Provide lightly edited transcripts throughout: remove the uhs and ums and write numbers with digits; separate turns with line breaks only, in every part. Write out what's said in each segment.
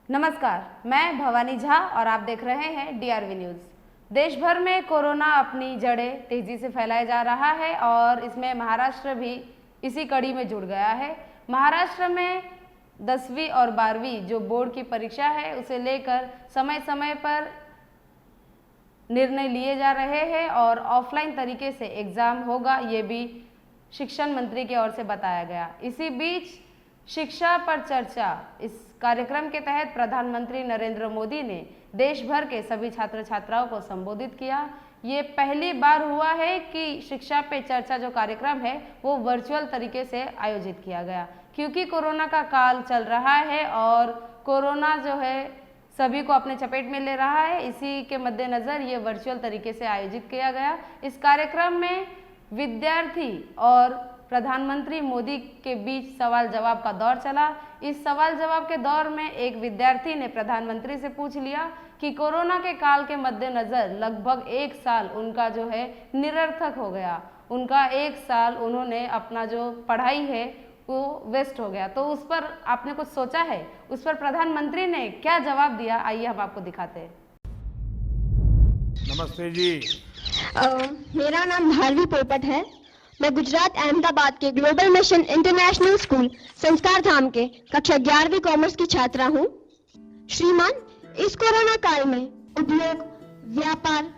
नमस्कार, मैं भवानी झा और आप देख रहे हैं डीआरवी न्यूज़। देश भर में कोरोना अपनी जड़ें तेजी से फैलाया जा रहा है और इसमें महाराष्ट्र भी इसी कड़ी में जुड़ गया है। महाराष्ट्र में 10वीं और 12वीं जो बोर्ड की परीक्षा है उसे लेकर समय समय पर निर्णय लिए जा रहे हैं और ऑफलाइन तरीके से एग्ज़ाम होगा, ये भी शिक्षा मंत्री की ओर से बताया गया। इसी बीच शिक्षा पर चर्चा इस कार्यक्रम के तहत प्रधानमंत्री नरेंद्र मोदी ने देश भर के सभी छात्र छात्राओं को संबोधित किया। ये पहली बार हुआ है कि शिक्षा पे चर्चा जो कार्यक्रम है वो वर्चुअल तरीके से आयोजित किया गया, क्योंकि कोरोना का काल चल रहा है और कोरोना जो है सभी को अपने चपेट में ले रहा है। इसी के मद्देनज़र ये वर्चुअल तरीके से आयोजित किया गया। इस कार्यक्रम में विद्यार्थी और प्रधानमंत्री मोदी के बीच सवाल जवाब का दौर चला। इस सवाल जवाब के दौर में एक विद्यार्थी ने प्रधानमंत्री से पूछ लिया कि कोरोना के काल के मद्देनज़र लगभग 1 साल उनका जो है निरर्थक हो गया। उनका 1 साल उन्होंने अपना जो पढ़ाई है वो वेस्ट हो गया। तो उस पर आपने कुछ सोचा है? उस पर प्रधानमंत्री ने क्या जवाब दिया, आइए हम आपको दिखाते हैं।
नमस्ते जी।
मेरा नाम भारवी पोपट है। मैं गुजरात अहमदाबाद के ग्लोबल मिशन इंटरनेशनल स्कूल संस्कार धाम के कक्षा 11वीं कॉमर्स की छात्रा हूँ। श्रीमान, इस कोरोना काल में उद्योग, व्यापार,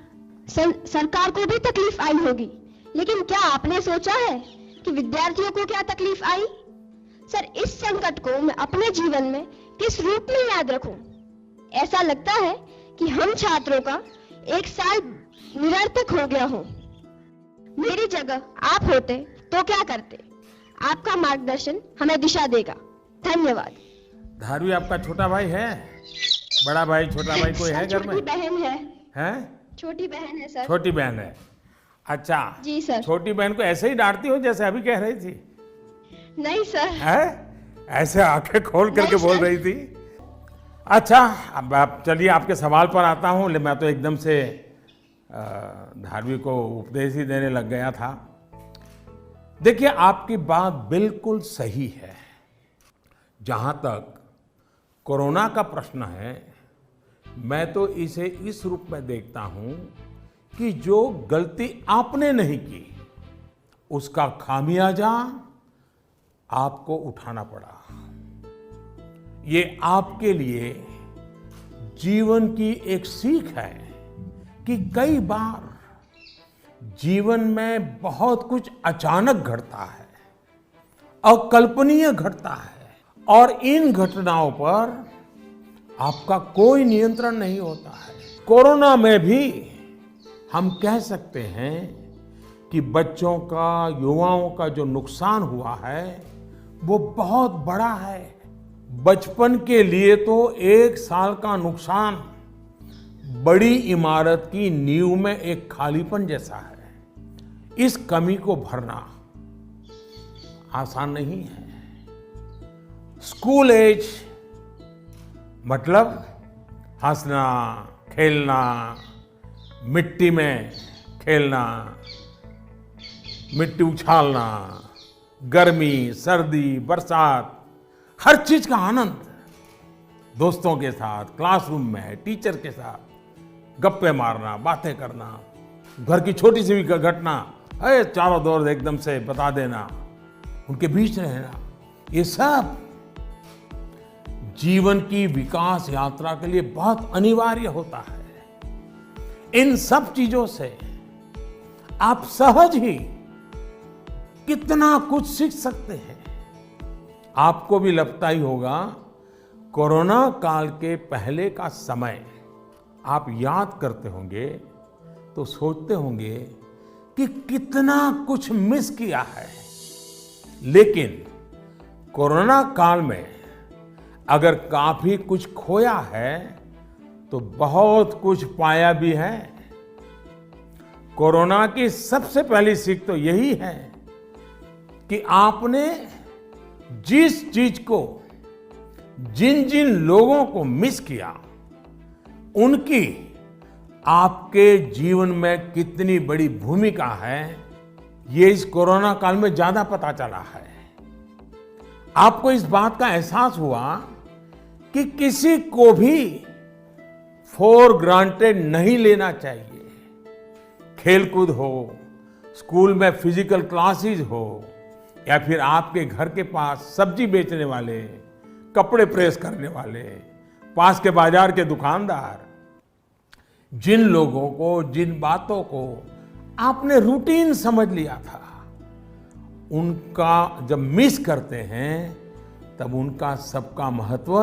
सरकार को भी तकलीफ आई होगी, लेकिन क्या आपने सोचा है कि विद्यार्थियों को क्या तकलीफ आई? सर, इस संकट को मैं अपने जीवन में किस रूप में याद रखूं? ऐसा लगता है कि हम छात्रों का 1 साल निरर्थक हो गया हो। मेरी जगह आप होते तो क्या करते? आपका मार्गदर्शन हमें दिशा देगा। धन्यवाद।
धारवी आपका छोटा भाई है? बड़ा भाई, छोटा भाई कोई है घर में?
छोटी बहन है।
हैं?
छोटी बहन है सर।
छोटी बहन है। अच्छा
जी सर।
छोटी बहन को ऐसे ही डांटती हो जैसे अभी कह रही थी?
नहीं सर।
है? ऐसे आंखें खोल करके
नहीं
बोल
सर।
रही थी। अच्छा, अब आप चलिए आपके सवाल पर आता हूँ। मैं तो एकदम से धारवी को उपदेश ही देने लग गया था। देखिए, आपकी बात बिल्कुल सही है। जहाँ तक कोरोना का प्रश्न है, मैं तो इसे इस रूप में देखता हूँ कि जो गलती आपने नहीं की उसका खामियाजा आपको उठाना पड़ा। ये आपके लिए जीवन की एक सीख है कि कई बार जीवन में बहुत कुछ अचानक घटता है, अकल्पनीय घटता है और इन घटनाओं पर आपका कोई नियंत्रण नहीं होता है। कोरोना में भी हम कह सकते हैं कि बच्चों का, युवाओं का जो नुकसान हुआ है वो बहुत बड़ा है। बचपन के लिए तो 1 साल का नुकसान बड़ी इमारत की नींव में एक खालीपन जैसा है। इस कमी को भरना आसान नहीं है। स्कूल एज मतलब हंसना, खेलना, मिट्टी में खेलना, मिट्टी उछालना, गर्मी, सर्दी, बरसात, हर चीज का आनंद दोस्तों के साथ, क्लासरूम में, टीचर के साथ गप्पे मारना, बातें करना, घर की छोटी सी भी घटना चारों दौर एकदम से बता देना, उनके बीच रहना, ये सब जीवन की विकास यात्रा के लिए बहुत अनिवार्य होता है। इन सब चीजों से आप सहज ही कितना कुछ सीख सकते हैं। आपको भी लगता ही होगा, कोरोना काल के पहले का समय आप याद करते होंगे तो सोचते होंगे कि कितना कुछ मिस किया है। लेकिन कोरोना काल में अगर काफी कुछ खोया है तो बहुत कुछ पाया भी है। कोरोना की सबसे पहली सीख तो यही है कि आपने जिस चीज को, जिन जिन लोगों को मिस किया, उनकी आपके जीवन में कितनी बड़ी भूमिका है, ये इस कोरोना काल में ज्यादा पता चला है। आपको इस बात का एहसास हुआ कि किसी को भी फॉर ग्रांटेड नहीं लेना चाहिए। खेलकूद हो, स्कूल में फिजिकल क्लासेस हो, या फिर आपके घर के पास सब्जी बेचने वाले, कपड़े प्रेस करने वाले, पास के बाजार के दुकानदार, जिन लोगों को, जिन बातों को आपने रूटीन समझ लिया था, उनका जब मिस करते हैं तब उनका सबका महत्व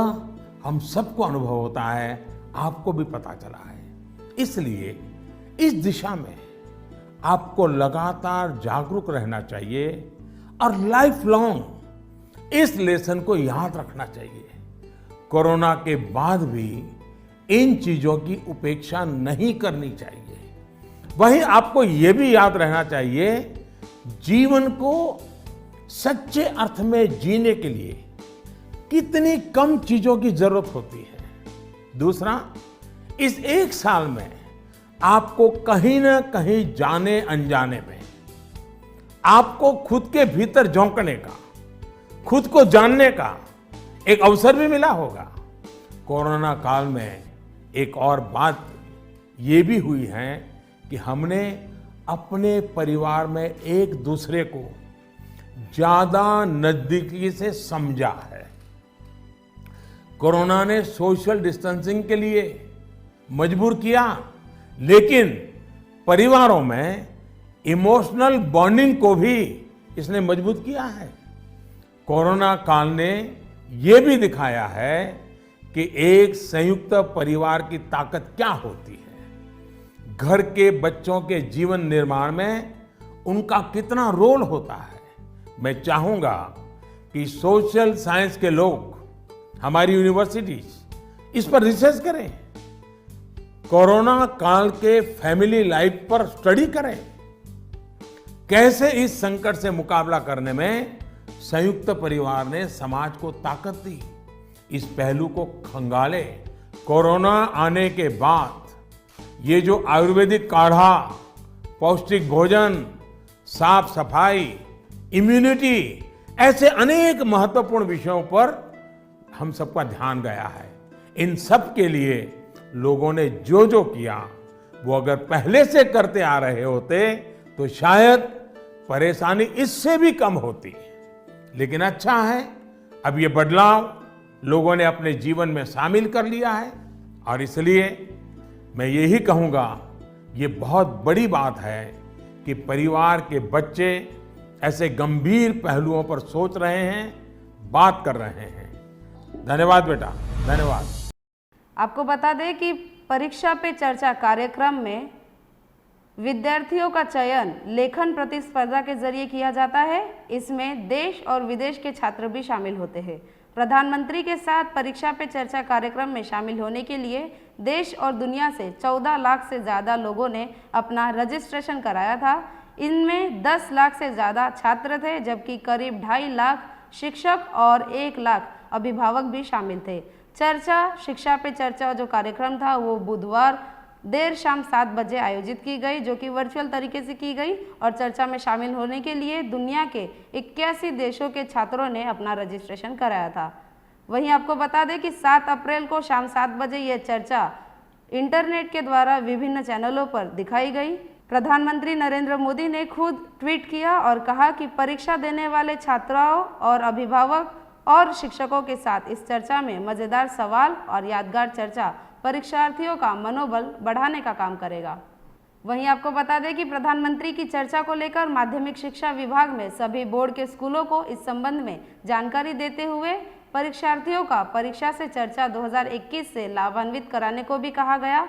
हम सबको अनुभव होता है, आपको भी पता चला है। इसलिए इस दिशा में आपको लगातार जागरूक रहना चाहिए और लाइफ लॉन्ग इस लेसन को याद रखना चाहिए। कोरोना के बाद भी इन चीजों की उपेक्षा नहीं करनी चाहिए। वहीं आपको यह भी याद रहना चाहिए, जीवन को सच्चे अर्थ में जीने के लिए कितनी कम चीजों की जरूरत होती है। दूसरा, इस एक साल में आपको कहीं ना कहीं जाने अनजाने में आपको खुद के भीतर झोंकने का, खुद को जानने का एक अवसर भी मिला होगा। कोरोना काल में एक और बात ये भी हुई है कि हमने अपने परिवार में एक दूसरे को ज्यादा नजदीकी से समझा है। कोरोना ने सोशल डिस्टेंसिंग के लिए मजबूर किया, लेकिन परिवारों में इमोशनल बॉन्डिंग को भी इसने मजबूत किया है। कोरोना काल ने यह भी दिखाया है कि एक संयुक्त परिवार की ताकत क्या होती है, घर के बच्चों के जीवन निर्माण में उनका कितना रोल होता है। मैं चाहूंगा कि सोशल साइंस के लोग, हमारी यूनिवर्सिटीज इस पर रिसर्च करें, कोरोना काल के फैमिली लाइफ पर स्टडी करें, कैसे इस संकट से मुकाबला करने में संयुक्त परिवार ने समाज को ताकत दी। इस पहलू को खंगाले। कोरोना आने के बाद ये जो आयुर्वेदिक काढ़ा, पौष्टिक भोजन, साफ सफाई, इम्यूनिटी, ऐसे अनेक महत्वपूर्ण विषयों पर हम सबका ध्यान गया है। इन सब के लिए लोगों ने जो जो किया, वो अगर पहले से करते आ रहे होते तो शायद परेशानी इससे भी कम होती। लेकिन अच्छा है, अब ये बदलाव लोगों ने अपने जीवन में शामिल कर लिया है, और इसलिए मैं यही कहूंगा, ये बहुत बड़ी बात है कि परिवार के बच्चे ऐसे गंभीर पहलुओं पर सोच रहे हैं, बात कर रहे हैं। धन्यवाद बेटा, धन्यवाद।
आपको बता दें कि परीक्षा पे चर्चा कार्यक्रम में विद्यार्थियों का चयन लेखन प्रतिस्पर्धा के जरिए किया जाता है। इसमें देश और विदेश के छात्र भी शामिल होते हैं। प्रधानमंत्री के साथ परीक्षा पे चर्चा कार्यक्रम में शामिल होने के लिए देश और दुनिया से 14 लाख से ज़्यादा लोगों ने अपना रजिस्ट्रेशन कराया था। इनमें 10 लाख से ज़्यादा छात्र थे, जबकि करीब 2.5 लाख शिक्षक और 1 लाख अभिभावक भी शामिल थे। चर्चा, शिक्षा पे चर्चा जो कार्यक्रम था वो बुधवार देर शाम 7 बजे आयोजित की गई, जो कि वर्चुअल तरीके से की गई, और चर्चा में शामिल होने के लिए दुनिया के 81 देशों के छात्रों ने अपना रजिस्ट्रेशन कराया था। वहीं आपको बता दें कि 7 अप्रैल को शाम 7 बजे यह चर्चा इंटरनेट के द्वारा विभिन्न चैनलों पर दिखाई गई। प्रधानमंत्री नरेंद्र मोदी ने खुद ट्वीट किया और कहा कि परीक्षा देने वाले छात्राओं और अभिभावक और शिक्षकों के साथ इस चर्चा में मजेदार सवाल और यादगार चर्चा परीक्षार्थियों का मनोबल बढ़ाने का काम करेगा। वहीं आपको बता दें कि प्रधानमंत्री की चर्चा को लेकर माध्यमिक शिक्षा विभाग में सभी बोर्ड के स्कूलों को इस संबंध में जानकारी देते हुए परीक्षार्थियों का परीक्षा से चर्चा 2021 से लाभान्वित कराने को भी कहा गया।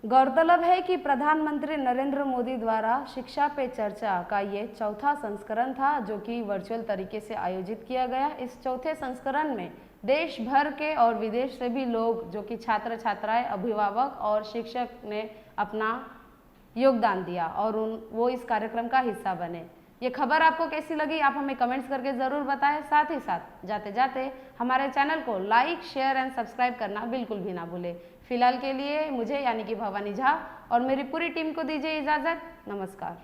गौरतलब है कि प्रधानमंत्री नरेंद्र मोदी द्वारा शिक्षा पे चर्चा का ये चौथा संस्करण था, जो कि वर्चुअल तरीके से आयोजित किया गया। इस चौथे संस्करण में देश भर के और विदेश से भी लोग, जो कि छात्र छात्राएं, अभिभावक और शिक्षक ने अपना योगदान दिया और वो इस कार्यक्रम का हिस्सा बने। ये खबर आपको कैसी लगी, आप हमें कमेंट्स करके ज़रूर बताएं। साथ ही साथ जाते जाते हमारे चैनल को लाइक, शेयर एंड सब्सक्राइब करना बिल्कुल भी ना भूलें। फिलहाल के लिए मुझे यानी कि भवानी झा और मेरी पूरी टीम को दीजिए इजाज़त। नमस्कार।